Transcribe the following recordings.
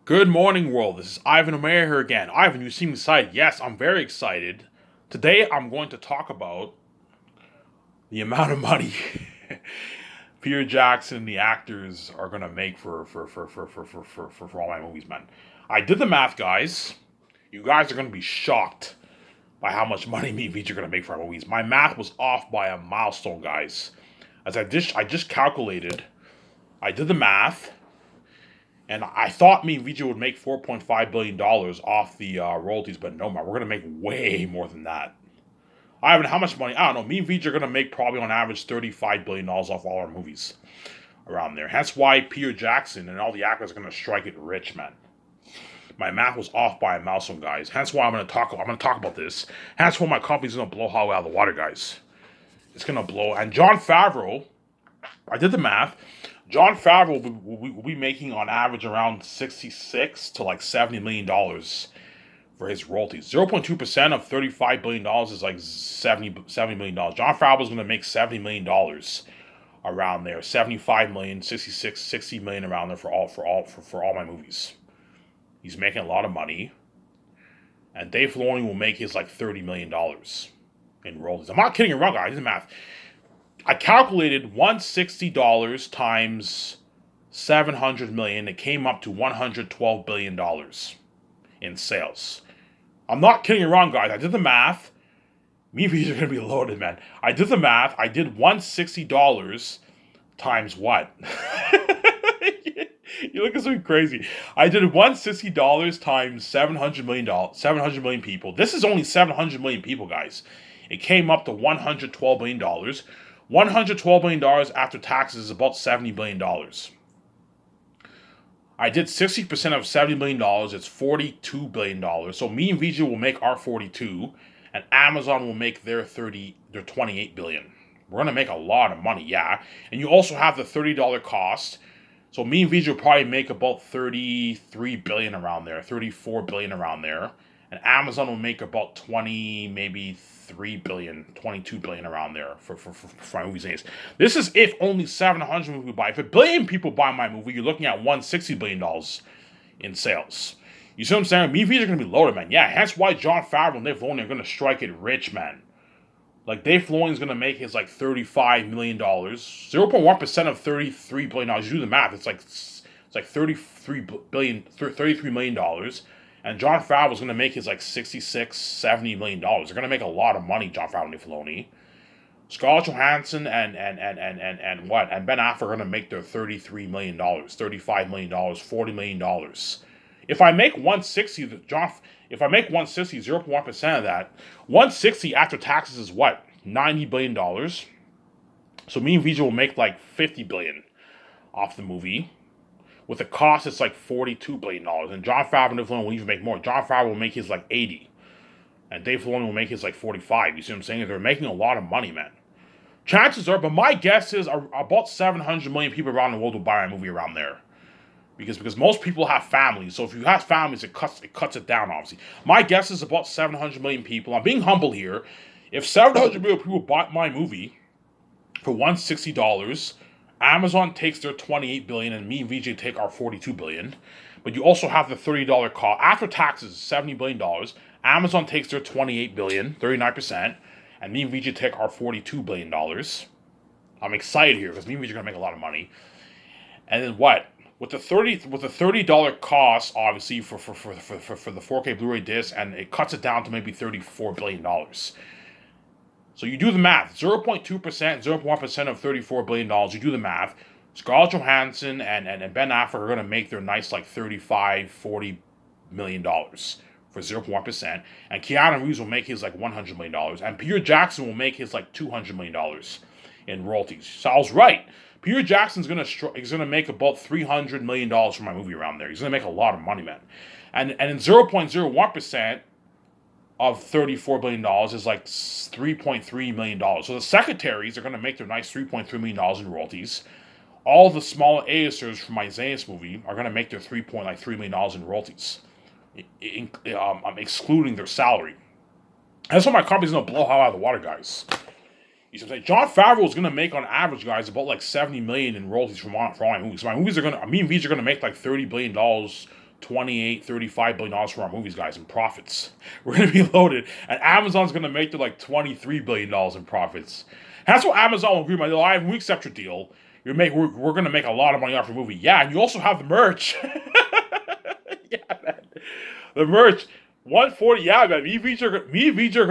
Good morning, world. This is Ivan Omer here again. Ivan, you seem excited. Yes, I'm very excited. Today, I'm going to talk about the amount of money Peter Jackson and the actors are going to make for all my movies, man. I did the math, guys. You guys are going to be shocked by how much money me and VJ are going to make for our movies. My math was off by a milestone, guys. As I just calculated, I did the math. And I thought me and VJ would make $4.5 billion off the royalties, but no, man, we're going to make way more than that. Ivan, how much money? I don't know. Me and VJ are going to make probably on average $35 billion off all our movies around there. Hence why Peter Jackson and all the actors are going to strike it rich, man. My math was off by a milestone, guys. Hence why I'm going to talk about this. Hence why my company's going to blow hot out of the water, guys. It's going to blow. And Jon Favreau, I did the math. Jon Favreau will be making on average around $66 to like $70 million for his royalties. 0.2% of $35 billion is like $70 million. Jon Favreau is going to make $70 million around there. 75 million, 66, 60 million around there for all my movies. He's making a lot of money. And Dave Filoni will make his like $30 million in royalties. I'm not kidding around, guys. I did the math. I calculated $160 times 700 million. It came up to $112 billion in sales. I'm not kidding around, guys. I did the math. Me and are going to be loaded, man. I did the math. I did $160 times what? You look at something crazy. I did $160 times 700 million people. This is only 700 million people, guys. It came up to $112 billion. $112 billion after taxes is about $70 billion. I did 60% of $70 million. It's $42 billion. So me and VJ will make our 42, and Amazon will make their 28 billion. We're going to make a lot of money, yeah. And you also have the $30 cost. So me and VJ will probably make about 33 billion around there, 34 billion around there. And Amazon will make about 20, maybe 3 billion, 22 billion around there for my movies. This is if only 700 people buy. If a billion people buy my movie, you're looking at $160 billion in sales. You see what I'm saying? Me and VJ are going to be loaded, man. Yeah, hence why Jon Favreau and Dave Filoni are going to strike it rich, man. Like, Dave Filoni is going to make his, like, $35 million. 0.1% of $33 billion. You do the math. It's like $33 million. And Jon Favreau is going to make his, like, $66, $70 million. They're going to make a lot of money, Jon Favreau and Dave Filoni. Scarlett Johansson and Ben Affleck are going to make their $33 million, $35 million, $40 million. If I make 160, 0.1% of that, 160 after taxes is what? $90 billion. So me and VJ will make like $50 billion off the movie. With the cost, it's like $42 billion. And Jon Favreau and Dave Filoni will even make more. Jon Favreau will make his like 80. And Dave Filoni will make his like 45. You see what I'm saying? They're making a lot of money, man. Chances are, but my guess is about 700 million people around the world will buy a movie around there. Because most people have families. So if you have families, it cuts it down, obviously. My guess is about 700 million people. I'm being humble here. If 700 million people bought my movie for $160, Amazon takes their $28 billion and me and VJ take our $42 billion. But you also have the $30 cost. After taxes, $70 billion. Amazon takes their $28 billion, 39%. And me and VJ take our $42 billion. I'm excited here because me and VJ are going to make a lot of money. And then what? With the $30 cost, obviously, for the 4K Blu-ray disc, and it cuts it down to maybe $34 billion. So you do the math. 0.2%, 0.1% of $34 billion. You do the math. Scarlett Johansson and Ben Affleck are going to make their nice like $35, $40 million for 0.1%. And Keanu Reeves will make his like $100 million. And Peter Jackson will make his like $200 million in royalties. So I was right. Peter Jackson's gonna make about $300 million for my movie around there. He's gonna make a lot of money, man. And in 0.01% of $34 billion is like $3.3 million. So the secretaries are gonna make their nice $3.3 million in royalties. All the smaller A-listers from my Zayas movie are gonna make their $3.3 million in royalties, excluding their salary. That's why my company's gonna blow hot out of the water, guys. You see what I'm saying? Jon Favreau is going to make on average, guys, about like $70 million in royalties from all my movies. So my movies are going to, me and VJ are going to make like $30 billion $28, $35 billion from our movies, guys, in profits. We're going to be loaded. And Amazon's going to make their like $23 billion in profits. And that's what Amazon will agree with my live week extra deal. We're going to make a lot of money off the movie. Yeah, and you also have the merch. Yeah, man. The merch. 140, yeah, man. Me and VJ are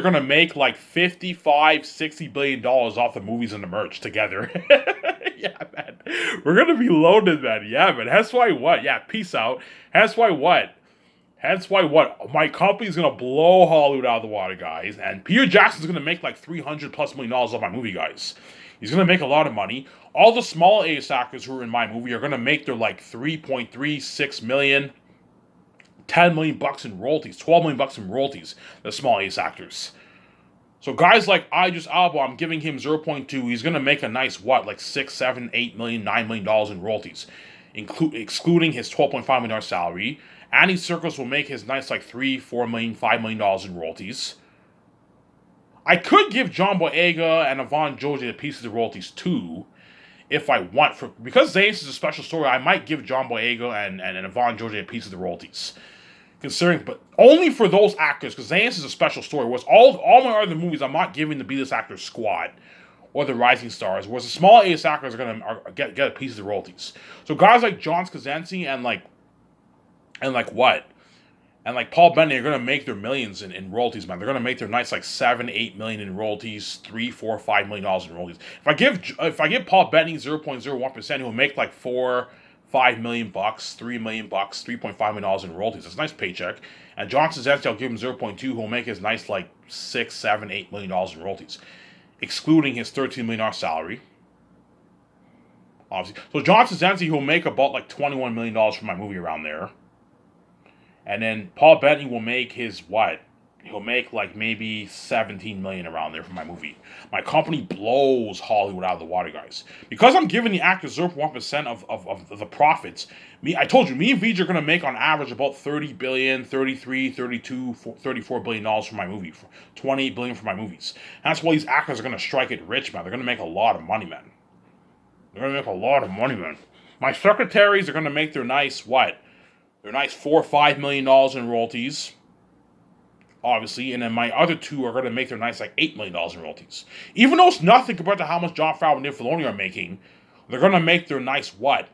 going to make like $55-60 billion off the movies and the merch together. Yeah, man. We're gonna be loaded, man. Yeah, man. That's why what? Yeah, peace out. That's why what? That's why what? My company's gonna blow Hollywood out of the water, guys. And Peter Jackson's gonna make like $300+ million off my movie, guys. He's gonna make a lot of money. All the small ace actors who are in my movie are gonna make their like 3.36 million. $10 million in royalties, $12 million in royalties, the small ace actors. So guys like Idris Elba, I'm giving him 0.2. He's going to make a nice, what, like $6, $7, $8 million, $9 million in royalties, excluding his $12.5 million salary. Andy Serkis will make his nice, like $3, $4 million, $5 million in royalties. I could give John Boyega and Yvonne George a piece of the royalties too, if I want. Because Zane's is a special story, I might give John Boyega and Yvonne George a piece of the royalties. Considering, but only for those actors, because Zane's is a special story. Whereas all my other movies, I'm not giving the B-list actors squad or the rising stars. Whereas the small A-list actors are gonna get a piece of the royalties. So guys like John Krasinski and Paul Bettany are gonna make their millions in royalties, man. They're gonna make their nice like $7-8 million in royalties, $3-4-5 million in royalties. If I give Paul Bettany 0.01%, he'll make like $4-5 million, $3 million, $3.5 million in royalties. That's a nice paycheck. And John Krasinski, I'll give him 0.2. He'll make his nice like $6-7-8 million in royalties, excluding his $13 million salary. Obviously, so John Krasinski will make about like $21 million from my movie around there. And then Paul Bettany will make his what? He'll make like maybe $17 million around there for my movie. My company blows Hollywood out of the water, guys. Because I'm giving the actors 0.1% of the profits. I told you, me and VJ are going to make on average about $30 billion, $33, $32, $34 billion for my movie. $28 billion for my movies. And that's why these actors are going to strike it rich, man. They're going to make a lot of money, man. They're going to make a lot of money, man. My secretaries are going to make their nice what? Their nice $4-5 million in royalties. Obviously, and then my other two are going to make their nice like $8 million in royalties. Even though it's nothing compared to how much Jon Favreau and Dave Filoni are making, they're going to make their nice what?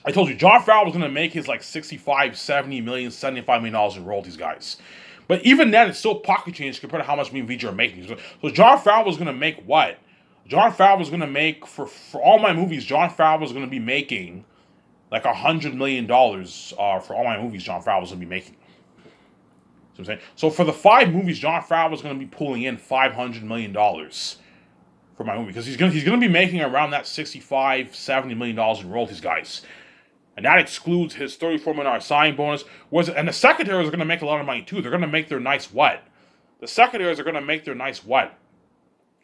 I told you, Jon Favreau was going to make his like $65, $70 million, $75 million in royalties, guys. But even then, it's still pocket change compared to how much me and VJ are making. So Jon Favreau was going to make what? Jon Favreau was going to make, for all my movies, Jon Favreau was going to be making like $100 million for all my movies Jon Favreau was going to be making. So I'm saying, so for the 5 movies, Jon Favreau is going to be pulling in $500 million for my movie, because he's going to be making around that $65-70 million in royalties, guys, and that excludes his $34 million signing bonus. And the secondaries are going to make a lot of money too. They're going to make their nice what? The secondaries are going to make their nice what?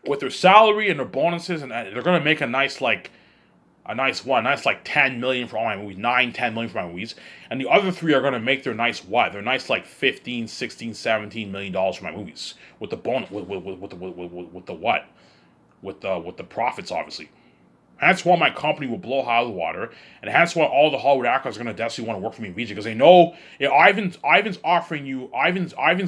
With their salary and their bonuses, and they're going to make a nice like 10 million for all my movies, 9-10 million for my movies, and the other 3 are going to make their nice what? Their nice like 15, 16, 17 million dollars for my movies with the bonus, with the what? With the profits, obviously. That's why my company will blow out of the water, and that's why all the Hollywood actors are going to definitely want to work for me in VJ, because they know Ivan's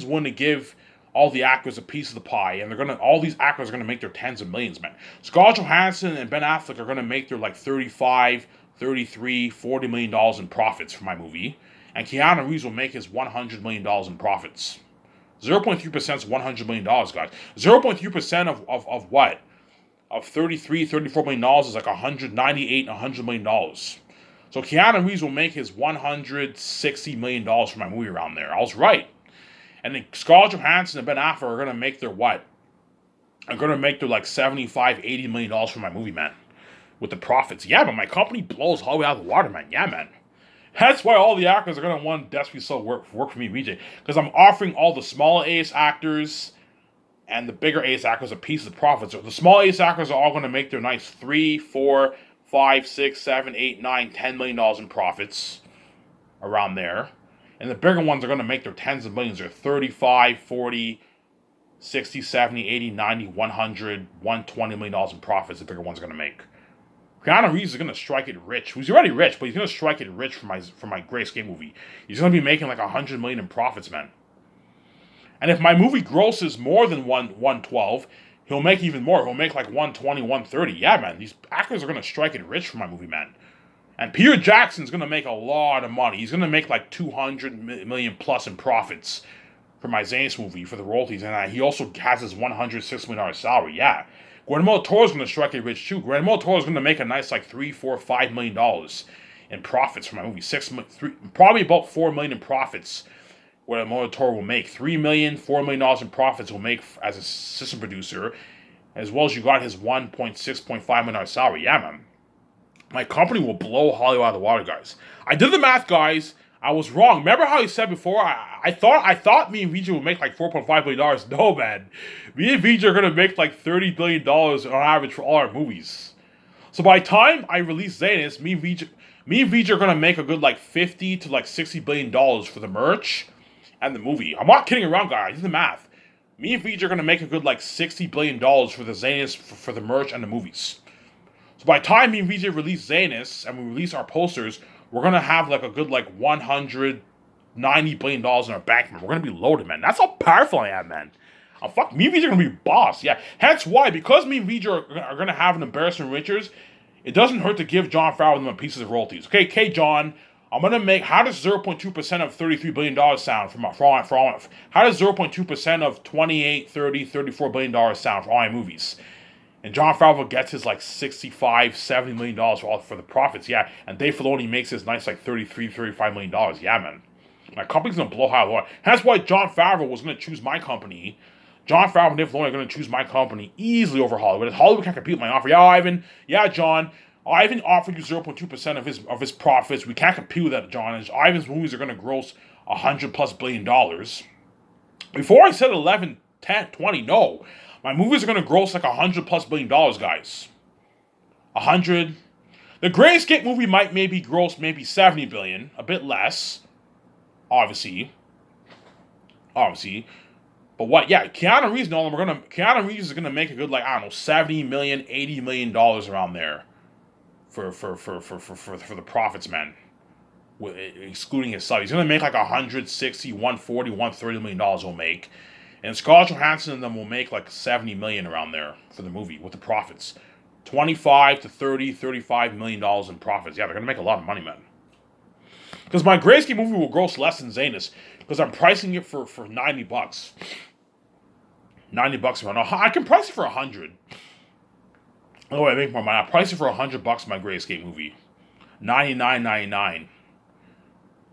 willing to give all the actors a piece of the pie, and all these actors are gonna make their tens of millions, man. Scarlett Johansson and Ben Affleck are gonna make their like 35, 33, 40 million dollars in profits for my movie, and Keanu Reeves will make his $100 million in profits. 0.3% is $100 million, guys. 0.3% of what? Of $33, $34 million is like $198, $100 million. So Keanu Reeves will make his $160 million for my movie around there. I was right. And then Scarlett Johansson and Ben Affleck are going to make their what? Are going to make their like $75-80 million for my movie, man. With the profits. Yeah, but my company blows all the way out of the water, man. Yeah, man. That's why all the actors are going to want desperately so work for me, VJ. Because I'm offering all the smaller ace actors and the bigger ace actors a piece of the profits. So the small ace actors are all going to make their nice 3, 4, 5, 6, 7, 8, 9, $10 million in profits around there. And the bigger ones are going to make their tens of millions. They're 35, 40, 60, 70, 80, 90, 100, $120 million in profits the bigger ones are going to make. Keanu Reeves is gonna strike it rich. He's already rich, but he's gonna strike it rich for my Grayscape movie. He's gonna be making like 100 million in profits, man. And if my movie grosses more than 112, he'll make even more. He'll make like 120, 130. Yeah, man. These actors are gonna strike it rich for my movie, man. And Peter Jackson's gonna make a lot of money. He's gonna make like 200 million plus in profits for my Zanus movie for the royalties, and he also has his $106 million salary. Yeah, Guillermo del Toro's gonna strike it rich too. Guillermo del Toro's gonna make a nice like $3, $4, $5 million in profits for my movie. Probably about $4 million in profits. Guillermo del Toro will make $3 million, $4 million in profits. Will make as a assistant producer, as well as you got his $1.6.5 million salary. Yeah, man. My company will blow Hollywood out of the water, guys. I did the math, guys. I was wrong. Remember how he said before? I thought me and VJ would make like $4.5 billion. No, man. Me and VJ are gonna make like $30 billion on average for all our movies. So by the time I release Zanus, me and VJ are gonna make a good like $50 to like $60 billion for the merch and the movie. I'm not kidding around, guys. I did the math. Me and VJ are gonna make a good like $60 billion for the Zanus for the merch and the movies. So by the time me and VJ release Zanus and we release our posters, we're gonna have like a good like $190 billion in our bank, man. We're gonna be loaded, man. That's how powerful I am, man. Me and VJ are gonna be boss, yeah. Hence why, because me and VJ are gonna have an embarrassment riches, it doesn't hurt to give Jon Favreau them pieces of royalties. Okay, John, I'm gonna make. How does 0.2% of $33 billion sound for all? How does 0.2% of 28, 30, $34 billion sound for all my movies? And Jon Favreau gets his like $65, $70 million for the profits, yeah. And Dave Filoni makes his nice like $35 million, yeah, man. My company's gonna blow high water. That's why Jon Favreau was gonna choose my company. Jon Favreau and Dave Filoni are gonna choose my company easily over Hollywood. If Hollywood can't compete with my offer, yeah, Ivan, yeah, John. Ivan offered you 0.2% of his profits. We can't compete with that, John. And Ivan's movies are gonna gross $100+ billion. Before I said 11, 10, 20, no. My movies are gonna gross like $100+ billion, guys. 100. The Grayscape movie might maybe gross maybe 70 billion, a bit less. Obviously. But what? Yeah, Keanu Reeves is gonna make a good like I don't know 70 million, $80 million around there for the profits, man. Excluding his sub, he's gonna make like 160, 140, $130 million he'll make. And Scarlett Johansson and them will make like 70 million around there for the movie with the profits. 25 to 30, $35 million in profits. Yeah, they're gonna make a lot of money, man. Because my Grayscape movie will gross less than Zanus, because I'm pricing it for $90. $90 around. I can price it for 100. Oh, I make more money. I price it for $100 my Grayscape movie. $99.99.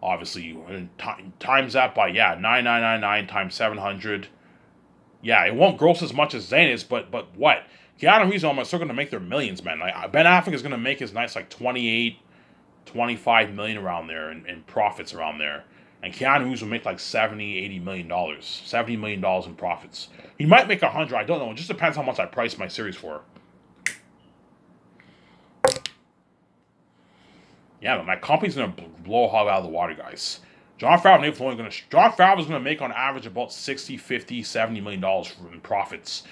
Obviously, and times that by 9999 times 700. Yeah, it won't gross as much as Zanus, but what? Keanu Reeves are still gonna make their millions, man. Like Ben Affleck is gonna make his nice like 28, 25 million around there in profits around there. And Keanu Reeves will make like 70, $80 million. $70 million in profits. He might make 100, I don't know. It just depends how much I price my series for. Yeah, but my company's gonna blow Hollywood out of the water, guys. Jon Favreau's gonna make on average about 60, 50, $70 million in profits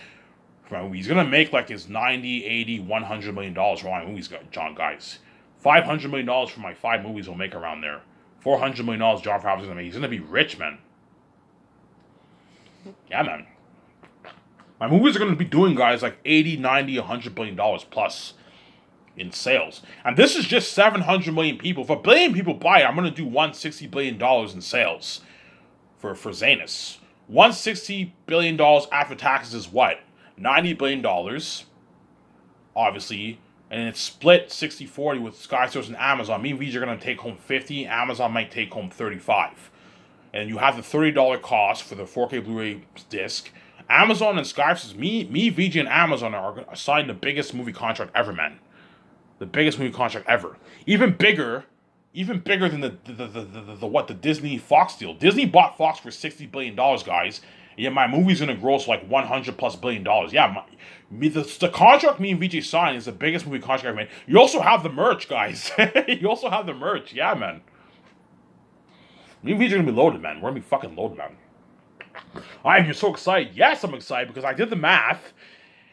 for my movie. He's gonna make like his 90, 80, $100 million for all my movies, John, guys. $500 million for my 5 movies he'll make around there. $400 million Jon Favreau's gonna make. He's gonna be rich, man. Yeah, man. My movies are gonna be doing, guys, like 80, 90, $100 billion plus in sales. And this is just 700 million people. If 1 billion people buy it, I'm going to do $160 billion in sales for Zanus. $160 billion after taxes is what? $90 billion. Obviously. And it's split 60-40 with Sky Source and Amazon. Me and VJ are going to take home 50. Amazon might take home 35. And you have the $30 cost for the 4K Blu-ray disc. Amazon and Sky Source, me, VJ, and Amazon are assigned the biggest movie contract ever, man. The biggest movie contract ever. Even bigger than the Disney Fox deal. Disney bought Fox for $60 billion, guys. And yet my movie's gonna gross like $100+ billion. Yeah, the contract me and VJ signed is the biggest movie contract I've made. You also have the merch, guys. You also have the merch. Yeah, man. Me and VJ are gonna be loaded, man. We're gonna be fucking loaded, man. Alright, you're so excited. Yes, I'm excited because I did the math.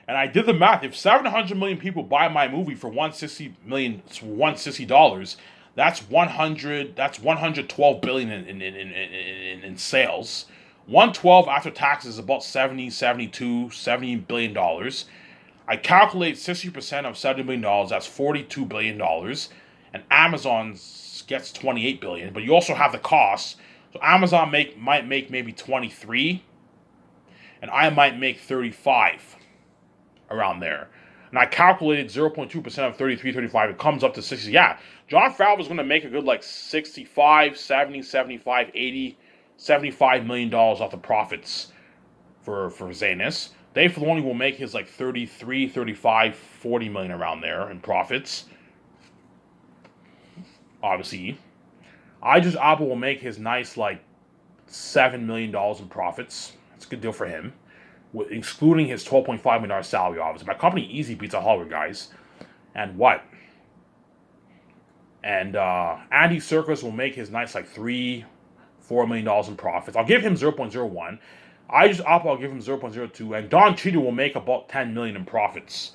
And I did the math. If 700 million people buy my movie for $160, that's 100. That's 112 billion in sales. 112 after taxes is about 70 billion dollars. I calculate 60% of $70 billion. That's $42 billion, and Amazon gets 28 billion. But you also have the costs. So Amazon might make maybe 23, and I might make 35, around there. And I calculated 0.2% of 33, 35. It comes up to 60. Yeah, Jon Favreau's going to make a good like 65, 70, 75, 80, $75 million off the profits for Zanus. Dave Filoni will make his like 33, 35, 40 million around there in profits. Obviously. Idris Elba will make his nice like $7 million in profits. That's a good deal for him. Excluding his $12.5 million salary, obviously. My company easy beats a Hollywood, guys. And what? And Andy Serkis will make his nice like $4 million in profits. I'll give him 0.01. I'll give him 0.02. And Don Cheadle will make about 10 million in profits.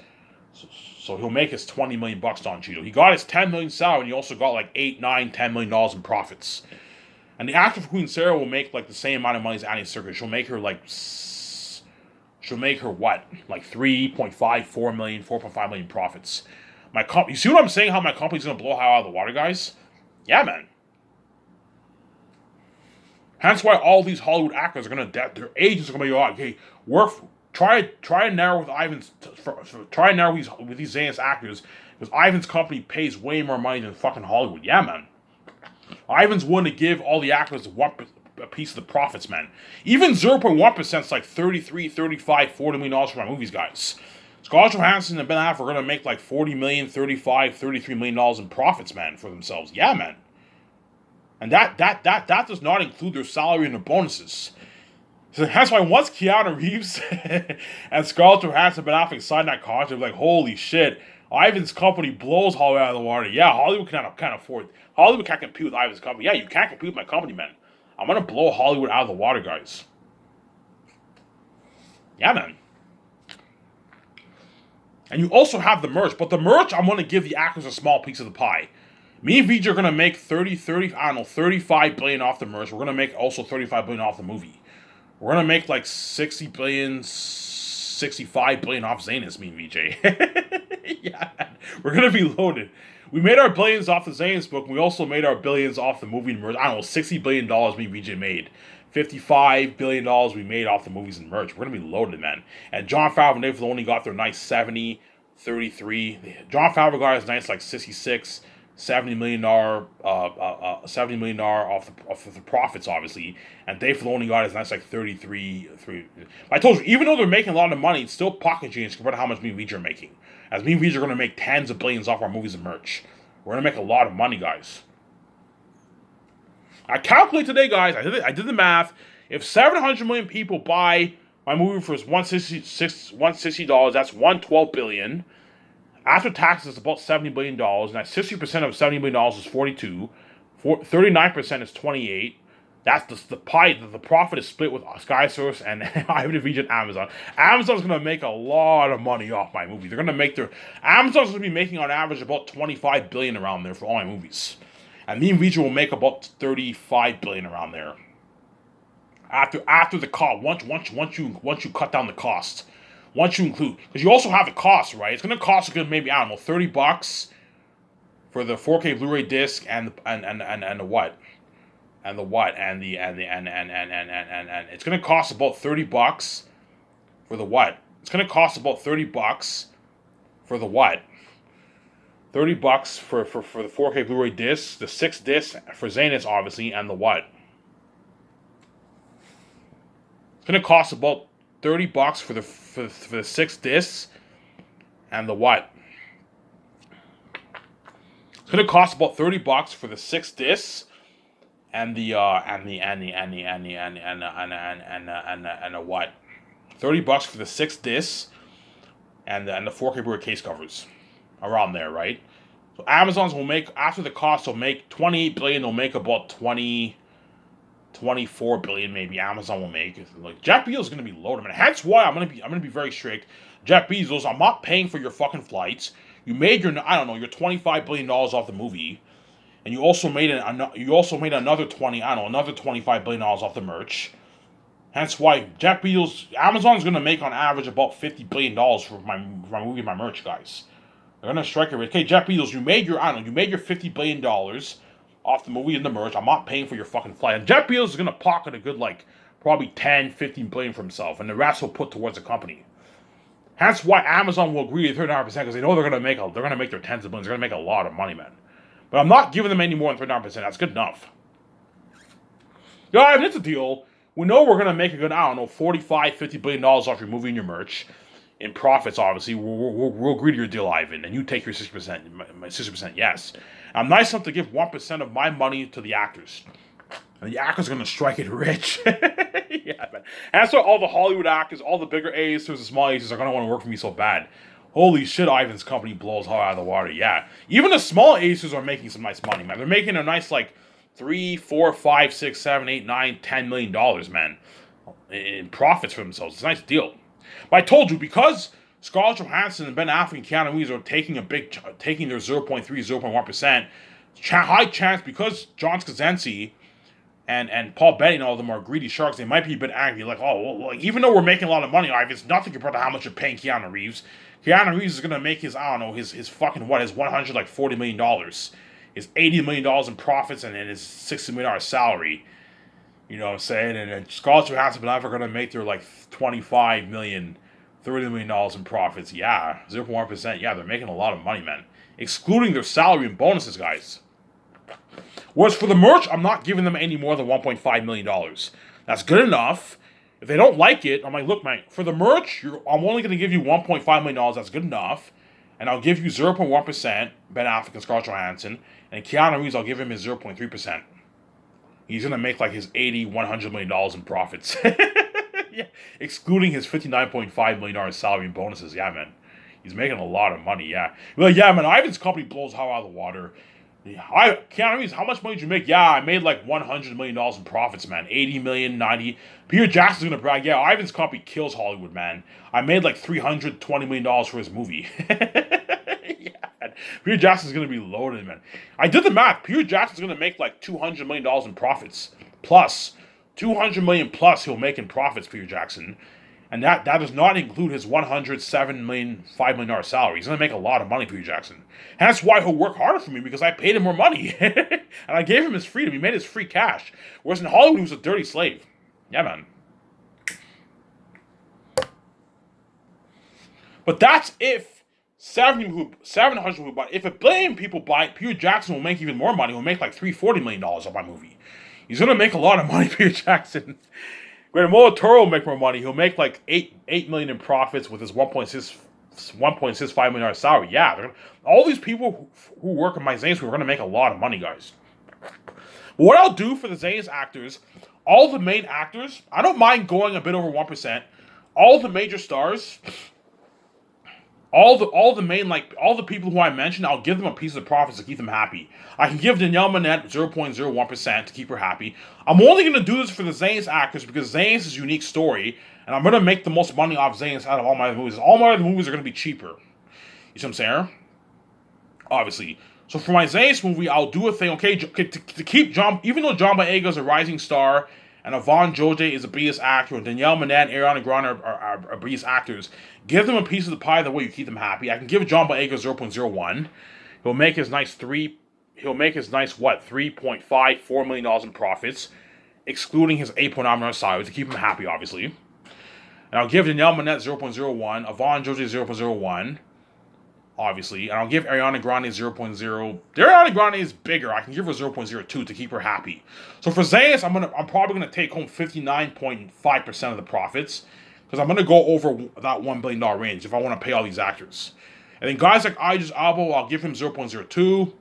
So he'll make his 20 million bucks, Don Cheadle. He got his 10 million salary, and he also got like 8, 9, 10 million dollars in profits. And the actor for Queen Sarah will make like the same amount of money as Andy Serkis. She'll make her what? Like 3.5, 4 million, 4.5 million profits. You see what I'm saying? How my company's gonna blow high out of the water, guys? Yeah, man. Hence why all these Hollywood actors are gonna their agents are gonna be like, hey, try and narrow with Ivan's try and narrow with these Zanus actors, because Ivan's company pays way more money than fucking Hollywood. Yeah, man. Ivan's willing to give all the actors a piece of the profits, man. Even 0.1% is like 33, 35, $40 million for my movies, guys. Scarlett Johansson and Ben Affleck are going to make like 40 million, 35, $33 million in profits, man, for themselves. Yeah, man. And that does not include their salary and their bonuses. So that's why once Keanu Reeves and Scarlett Johansson and Ben Affleck signed that contract, they're like, holy shit, Ivan's company blows Hollywood out of the water. Yeah, Hollywood can't afford. Hollywood can't compete with Ivan's company. Yeah, you can't compete with my company, man. I'm going to blow Hollywood out of the water, guys. Yeah, man. And you also have the merch. But the merch, I'm going to give the actors a small piece of the pie. Me and VJ are going to make 35 billion off the merch. We're going to make also 35 billion off the movie. We're going to make like 60 billion, 65 billion off Zanus, me and VJ. Yeah, man. We're going to be loaded. We made our billions off the Zanus book. We also made our billions off the movie and merch. I don't know, $60 billion me and VJ made. $55 billion we made off the movies and merch. We're going to be loaded, man. And Jon Favreau and Dave Filoni got their nice 70, 33. Jon Favreau got his nice like 66, $70 million off the profits, obviously. And Dave Filoni got his nice like 33. I told you, even though they're making a lot of money, it's still pocket change compared to how much me and VJ are making. As me and VJ are going to make tens of billions off our movies and merch. We're going to make a lot of money, guys. I calculate today, guys. I did the math. If 700 million people buy my movie for $160, that's $112 billion. After taxes, it's about $70 billion. And that's 60% of $70 billion is 42. 39% is 28. That's the pie. The profit is split with SkySource and Ivan and VJ and Amazon. Amazon's going to make a lot of money off my movie. They're going to make Amazon's going to be making on average about $25 billion around there for all my movies. And me and VJ will make about $35 billion around there. After the cost, once you cut down the cost, once you include, because you also have the cost, right? It's going to cost you maybe, I don't know, $30 for the 4K Blu-ray disc and the what. And it's gonna cost about $30 for the what? It's gonna cost about $30 for the what? $30 for the 4K Blu-ray disc, the 6 discs for Zanus, obviously, and the what? It's gonna cost about $30 for the 6 discs and the what? It's gonna cost about $30 for the 6 discs. And the what? $30 for the 6 discs and the 4K Blu-ray case covers. Around there, right? So Amazon's will make, after the cost, will make $28 billion, they'll make about 20 24 billion maybe Amazon will make. Like Jeff Bezos is gonna be loaded, man. Hence why I'm gonna be very strict. Jeff Bezos, I'm not paying for your fucking flights. You made your I don't know your $25 billion off the movie, and you also made another 20 I don't know another $25 billion off the merch. Hence why Jeff Bezos Amazon is gonna make on average about $50 billion for my movie and my merch, guys. They're gonna strike a rate. Okay, Jeff Bezos, you made your $50 billion off the movie and the merch. I'm not paying for your fucking flight. And Jeff Bezos is gonna pocket a good like probably 10, 15 billion for himself, and the rest will put towards the company. That's why Amazon will agree to 39% because they know they're gonna make their tens of billions. They're gonna make a lot of money, man. But I'm not giving them any more than 39%. That's good enough. Guys, it's a deal. We know we're gonna make a good, I don't know, 45, $50 billion off your movie and your merch. In profits, obviously, we'll agree to your deal, Ivan, and you take your 60%. My 60%, yes. I'm nice enough to give 1% of my money to the actors. And the actors are going to strike it rich. Yeah, man. And that's why all the Hollywood actors, all the bigger A's and small A's are going to want to work for me so bad. Holy shit, Ivan's company blows hot out of the water, yeah. Even the small A's are making some nice money, man. They're making a nice, like, 3, 4, 5, 6, 7, 8, 9, $10 million, man, in profits for themselves. It's a nice deal. But I told you, because Scarlett Johansson and Ben Affleck and Keanu Reeves are taking their 0.3, 0.1%, high chance, because John Krasinski and Paul Bettany and all of them are greedy sharks, they might be a bit angry. Like, oh, well, like, even though we're making a lot of money, it's nothing compared to how much you're paying Keanu Reeves. Keanu Reeves is going to make his, I don't know, his fucking, his $140 million. His $80 million in profits and his $60 million salary. You know what I'm saying? And then Scarlett Johansson and Affleck are going to make their like $25 million, $30 million in profits. Yeah, 0.1%. Yeah, they're making a lot of money, man. Excluding their salary and bonuses, guys. Whereas for the merch, I'm not giving them any more than $1.5 million. That's good enough. If they don't like it, I'm like, look, man, for the merch, I'm only going to give you $1.5 million. That's good enough. And I'll give you 0.1%, Ben Affleck and Scarlett Johansson. And Keanu Reeves, I'll give him his 0.3%. He's going to make like his $80, $100 million in profits. Yeah, excluding his $59.5 million salary and bonuses. Yeah, man. He's making a lot of money, yeah. Like, yeah, man, Ivan's company blows hot out of the water. Keanu Reeves, how much money did you make? Yeah, I made like $100 million in profits, man. 80 million, 90. Peter Jackson's going to brag, yeah, Ivan's company kills Hollywood, man. I made like $320 million for his movie. Yeah, man. Peter Jackson's going to be loaded, man. I did the math. Peter Jackson's going to make like $200 million in profits. Plus, $200 million plus he'll make in profits, Peter Jackson. And that does not include his $107 million, $5 million salary. He's going to make a lot of money, Peter Jackson. And that's why he'll work harder for me, because I paid him more money. And I gave him his freedom. He made his free cash. Whereas in Hollywood, he was a dirty slave. Yeah, man. But that's if 700 people buy it. If 1 billion people buy it, Peter Jackson will make even more money. He'll make like $340 million off my movie. He's going to make a lot of money, Peter Jackson. Guillermo del Toro will make more money. He'll make like $8 million in profits with his $1.65 million salary. Yeah, all these people who work in my Zane's are going to make a lot of money, guys. But what I'll do for the Zane's actors, all the main actors, I don't mind going a bit over 1%. All the major stars, all the people who I mentioned, I'll give them a piece of the profits to keep them happy. I can give Danielle Minette 0.01% to keep her happy. I'm only going to do this for the Zane's actors because Zane's is a unique story, and I'm going to make the most money off Zane's out of all my other movies. All my other movies are going to be cheaper. You see what I'm saying? Obviously. So for my Zane's movie, I'll do a thing, okay, to keep John, even though John Boyega is a rising star, and Yvonne Jode is a B-list actor, and Danielle Minette and Ariana Grande are B-list actors, give them a piece of the pie the way you keep them happy. I can give John Boyega 0.01. He'll make his nice $3.54 million in profits, excluding his $8.9 million salary to keep him happy, obviously. And I'll give Danielle Minette 0.01, Yvonne Jode 0.01, obviously, and I'll give Ariana Grande 0.0. Ariana Grande is bigger. I can give her 0.02 to keep her happy. So for Zane's, I'm probably gonna take home 59.5% of the profits because I'm gonna go over that $1 billion range if I want to pay all these actors. And then guys like Idris Elba, I'll give him 0.02.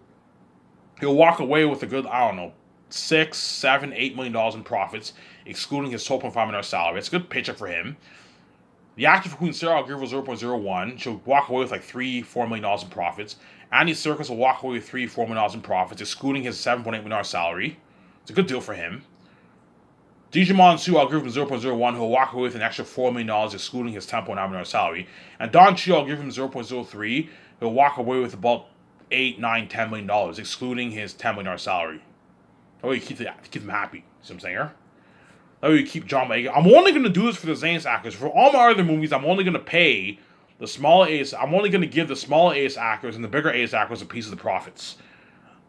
He'll walk away with a good, I don't know, $6, $7, $8 million in profits, excluding his $12.5 million salary. It's a good paycheck for him. The actor for Queen Sarah, I'll give her 0.01. She'll walk away with like $3, $4 million in profits. Andy Serkis will walk away with $3, $4 million in profits, excluding his $7.8 million salary. It's a good deal for him. Digimon Su, I'll give him 0.01. He'll walk away with an extra $4 million, excluding his 10.9 salary. And Don Chi, I'll give him 0.03. He'll walk away with about $8, $9, $10 million, excluding his $10 million salary. That way you keep them happy. See what I'm saying here? That way you keep John Boyega. I'm only going to do this for the Zane's actors. For all my other movies, I'm only going to pay the smaller A's. I'm only going to give the smaller A's actors and the bigger A's actors a piece of the profits.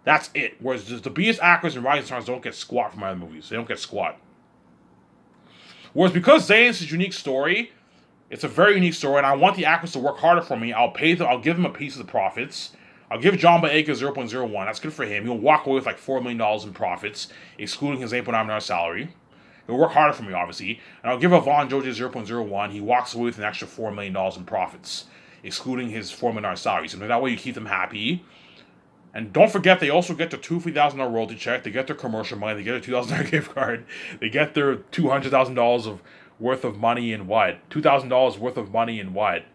That's it. Whereas the B's actors and rising stars don't get squat from my other movies. They don't get squat. Whereas because Zane's is a unique story, it's a very unique story, and I want the actors to work harder for me. I'll pay them. I'll give them a piece of the profits. I'll give John Boyega 0.01. That's good for him. He'll walk away with like $4 million in profits, excluding his $8.9 million salary. He'll work harder for me, obviously. And I'll give Yvonne George 0.01. He walks away with an extra $4 million in profits, excluding his $4 million salary. So that way you keep them happy. And don't forget, they also get their $250,000 royalty check. They get their commercial money. They get a $2,000 gift card. They get their $200,000 worth of money in what? $2,000 worth of money in what?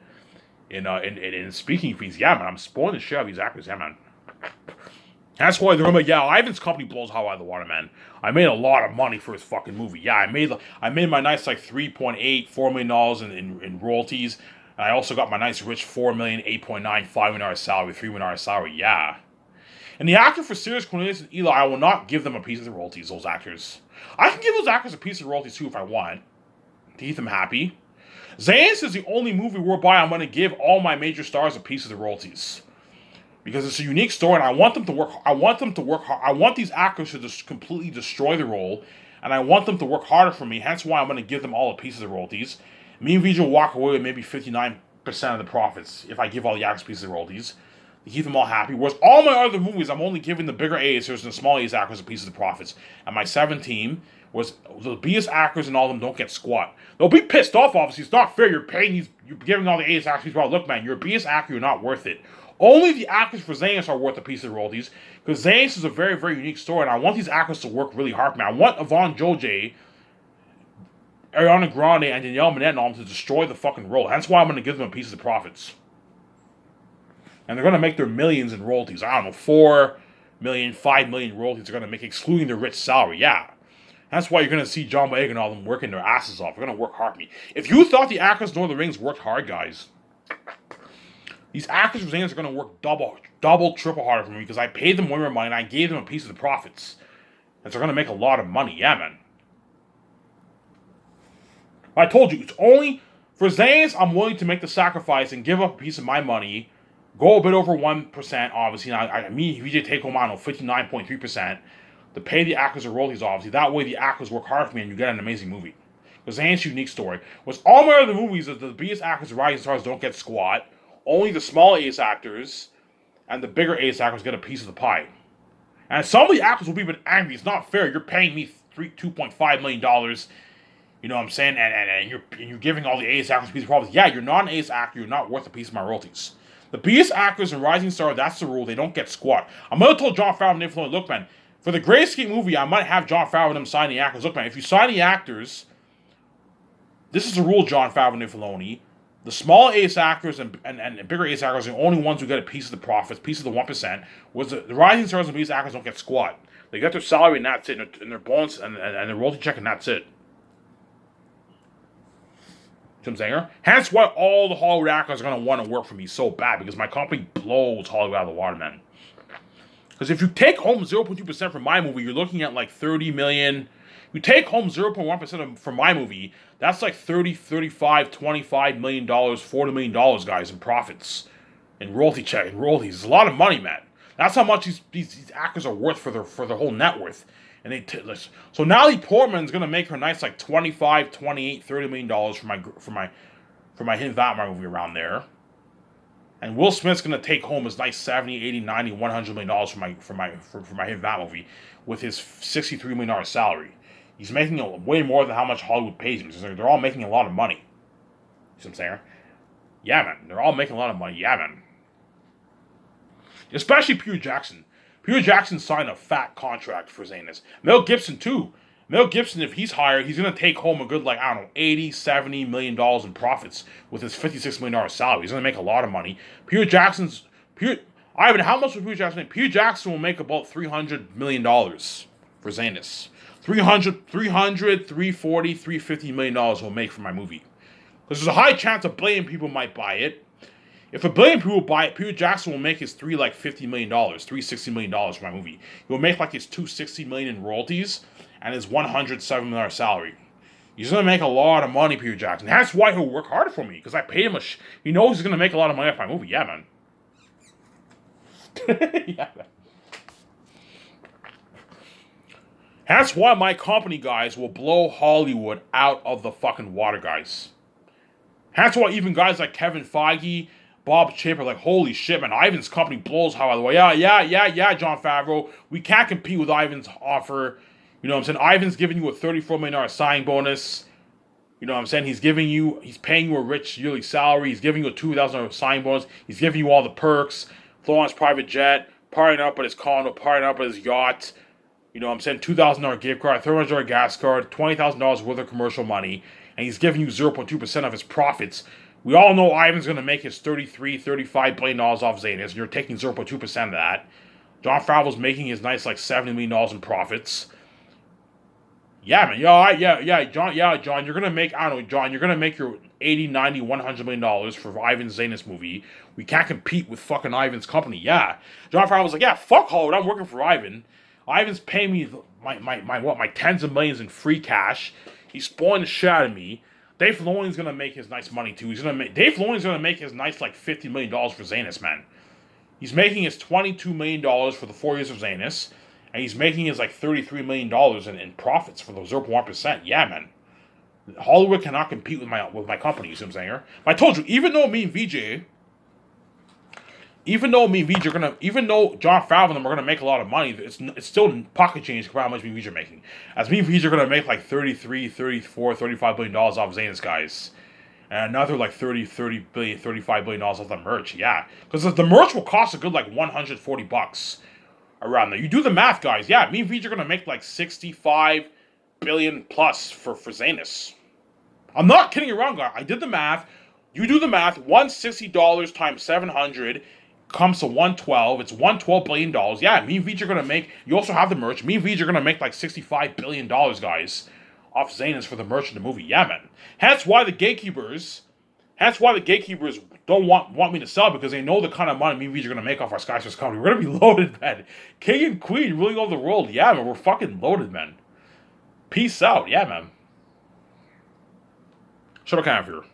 In speaking fees. Yeah, man, I'm spoiling the shit out of these actors. Yeah, man. That's why they're like, yeah, Ivan's company blows hot out of the water, man. I made a lot of money for his fucking movie. Yeah, I made my nice like $3.8, $4 million in royalties. And I also got my nice rich $4 million, $8.9, $5 million salary, $3 million salary. Yeah. And the actor for Sirius, Cornelius, and Eli, I will not give them a piece of the royalties, those actors. I can give those actors a piece of royalties too if I want, to keep them happy. Zane's is the only movie whereby I'm going to give all my major stars a piece of the royalties. Because it's a unique story, and I want them to work hard. I want these actors to just completely destroy the role, and I want them to work harder for me, hence why I'm going to give them all a piece of the royalties. Me and Vijay will walk away with maybe 59% of the profits if I give all the actors pieces of the royalties. To keep them all happy. Whereas all my other movies, I'm only giving the bigger A's and the small A's actors a piece of the profits. And my 7 team was the B's actors and all of them don't get squat. They'll be pissed off, obviously. It's not fair. You're giving all the A's actors. Well, look, man, you're a B's actor. You're not worth it. Only the actors for Zane's are worth a piece of the royalties. Because Zane's is a very, very unique story. And I want these actors to work really hard, man. I want Yvonne Joje, Ariana Grande, and Danielle Minette and all them to destroy the fucking role. That's why I'm going to give them a piece of the profits. And they're going to make their millions in royalties. I don't know, 4 million, 5 million royalties they're going to make, excluding their rich salary. Yeah. That's why you're going to see John Boyega and all them working their asses off. They're going to work hard for me. If you thought the actors in Lord of the Rings worked hard, guys, these actors for Zane's are going to work double, triple harder for me because I paid them way more money and I gave them a piece of the profits. And so they're going to make a lot of money. Yeah, man. I told you, it's only for Zane's, I'm willing to make the sacrifice and give up a piece of my money. Go a bit over 1%, obviously. Now, if you take home, I don't know, 59.3% to pay the actors or royalties, obviously. That way, the actors work hard for me and you get an amazing movie. Because Zane's a unique story. With all my other movies, the biggest actors, the rising stars, don't get squat. Only the small ace actors and the bigger ace actors get a piece of the pie. And some of the actors will be a bit angry. It's not fair. You're paying me $2.5 million. You know what I'm saying? And you're giving all the ace actors a piece of profits. Yeah, you're not an ace actor. You're not worth a piece of my royalties. The biggest actors and rising stars, that's the rule. They don't get squat. I'm going to tell Jon Favreau and Dave Filoni, look, man, for the Grayscape movie, I might have Jon Favreau and them sign the actors. Look, man, if you sign the actors, this is the rule, Jon Favreau and Dave Filoni. The small ace actors and bigger ace actors are the only ones who get a piece of the profits, piece of the 1%. Was the rising stars and biggest actors don't get squat. They get their salary and that's it, and their bonus and their royalty check and that's it. Tim Zanger. Hence why all the Hollywood actors are going to want to work for me so bad, because my company blows Hollywood out of the water, man. Because if you take home 0.2% from my movie, you're looking at like 30 million. You take home 0.1% from my movie, that's like 30, 35, 25 million dollars, $40 million, guys, in profits. In royalty check, in royalties. It's a lot of money, man. That's how much these actors are worth for their whole net worth. And so Natalie Portman's gonna make her nice like 25, 28, $30 million for my Hidden Vampire movie around there. And Will Smith's gonna take home his nice 70, 80, 90, $100 million for my Hidden Vampire movie with his $63 million salary. He's making way more than how much Hollywood pays him. So they're all making a lot of money. See what I'm saying? Yeah, man. They're all making a lot of money. Yeah, man. Especially Peter Jackson. Peter Jackson signed a fat contract for Zane's. Mel Gibson, too. Mel Gibson, if he's hired, he's going to take home a good, like, I don't know, $80, $70 million in profits with his $56 million salary. He's going to make a lot of money. Ivan, how much will Peter Jackson make? Peter Jackson will make about $300 million for Zanus. 340, $350 million we'll make for my movie. Because there's a high chance a billion people might buy it. If a billion people buy it, Peter Jackson will make his $350 million, $360 million for my movie. He'll make like his $260 million in royalties and his $107 million salary. He's gonna make a lot of money, Peter Jackson. That's why he'll work harder for me, because I paid him he knows he's gonna make a lot of money off my movie. Yeah, man. Yeah, man. That's why my company, guys, will blow Hollywood out of the fucking water, guys. That's why even guys like Kevin Feige, Bob Chip are like, holy shit, man, Ivan's company blows Hollywood. Yeah, Jon Favreau. We can't compete with Ivan's offer. You know what I'm saying? Ivan's giving you a $34 million signing bonus. You know what I'm saying? He's paying you a rich yearly salary. He's giving you a $2,000 signing bonus. He's giving you all the perks. Flying on his private jet, partying up at his condo, partying up at his yacht. You know what I'm saying? $2,000 gift card, $300 gas card, $20,000 worth of commercial money. And he's giving you 0.2% of his profits. We all know Ivan's going to make his $35 billion off Zanus, and you're taking 0.2% of that. Jon Favreau's making his nice like $70 million in profits. Yeah, man. John, you're going to make, I don't know, John, you're going to make your $80, $90, $100 million for Ivan's Zanus movie. We can't compete with fucking Ivan's company. Yeah. Jon Favreau was like, yeah, fuck Hollywood. I'm working for Ivan. Ivan's paying me my tens of millions in free cash. He's spoiling the shit out of me. Dave Filoni's gonna make his nice money too. Dave Filoni's gonna make his nice like $50 million for Zanus, man. He's making his $22 million for the 4 years of Zanus, and he's making his like $33 million in profits for the 0.1%. Yeah, man. Hollywood cannot compete with my company. You see what I'm saying here? I told you, even though Jon Favreau and them are gonna make a lot of money, it's still pocket change compared to how much me and VJ are making. As me and VJ are gonna make like $33, $34, $35 billion off Zanus, guys. And another like $35 billion off the merch, yeah. Because the merch will cost a good like $140 around there. You do the math, guys. Yeah, me and VJ are gonna make like $65 billion plus for Zanus. I'm not kidding around, guys. I did the math. You do the math. $160 times 700 comes to 112. It's $112 billion. Yeah, me and VJ are gonna make. You also have the merch. Me and VJ are gonna make like $65 billion, guys, off Zanus for the merch in the movie. Yeah, man. That's why the gatekeepers don't want me to sell, because they know the kind of money me and VJ are gonna make off our Skyscraper company. We're gonna be loaded, man. King and Queen ruling over the world. Yeah, man. We're fucking loaded, man. Peace out. Yeah, man. Shut up, camera.